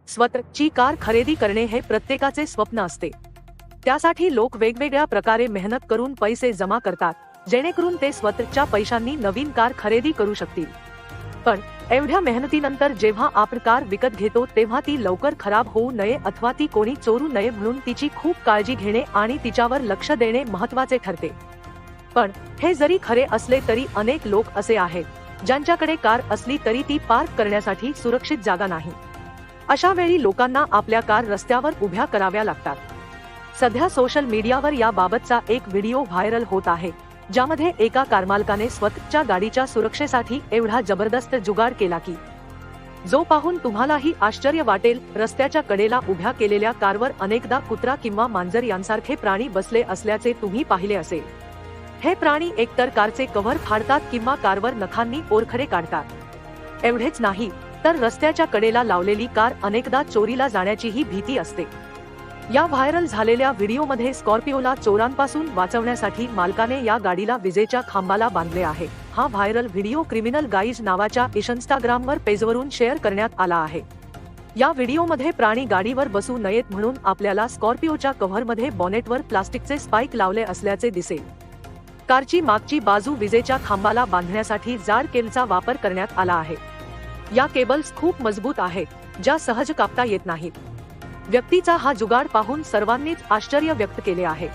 स्वतःची कार खरेदी करणे हे प्रत्येकाचे स्वप्न असते. त्यासाठी लोक वेगवेगळ्या प्रकारे मेहनत करून पैसे जमा करतात, जेणेकरून ते स्वतःच्या पैशांनी नवीन कार खरेदी करू शकतील. पण एवढ्या मेहनतीनंतर जेव्हा आपण कार विकत घेतो तेव्हा ती लवकर खराब होऊ नये अथवा ती कोणी चोरू नये म्हणून तिची खूप काळजी घेणे आणि तिच्यावर लक्ष देणे महत्त्वाचे ठरते. पण हे जरी खरे असले तरी अनेक लोक असे आहेत ज्यांच्याकडे कार असली तरी ती पार्क करण्यासाठी सुरक्षित जागा नाही. अशा वेळी लोकांना आपल्या कार रस्त्यावर उभ्या कराव्या लागतात. सध्या सोशल मीडियावर याबाबतचा एक व्हिडिओ व्हायरल होत आहे, ज्यामध्ये एका कारमालकाने स्वतःच्या गाडीच्या सुरक्षेसाठी एवढा जबरदस्त जुगाड केला की जो पाहून तुम्हालाही आश्चर्य वाटेल. रस्त्याच्या कडेला उभ्या केलेल्या कारवर अनेकदा कुत्रा किंवा मांजर यांसारखे प्राणी बसले असल्याचे तुम्ही पाहिले असेल. हे प्राणी एकतर कारचे कव्हर फाडतात किंवा कारवर नखांनी ओरखडे काढतात. एवढेच नाही तर रस्त्याच्या कडेला लावलेली कार अनेकदा चोरीला जाण्याचीही भीती असते. या व्हायरल झालेल्या व्हिडिओमध्ये स्कॉर्पिओला चोरांपासून वाचवण्यासाठी मालकाने या गाडीला विजेच्या खांबाला बांधले आहे. हा व्हायरल व्हिडिओ क्रिमिनल गाईज नावाच्या इंस्टाग्रामवर पेजवरून शेअर करण्यात आला आहे. या व्हिडिओमध्ये प्राणी गाडीवर बसू नयेत म्हणून आपल्याला स्कॉर्पिओच्या कव्हरमध्ये बॉनेटवर प्लास्टिकचे स्पाइक लावले असल्याचे दिसेल. कारची मागची बाजू विजेच्या खांबाला बांधण्यासाठी जाड केबलचा वापर करण्यात आला आहे. या केबल्स खूप मजबूत आहेत, ज्या सहज कापता येत नाहीत. व्यक्तीचा हा जुगाड पाहून सर्वांनीच आश्चर्य व्यक्त केले आहे.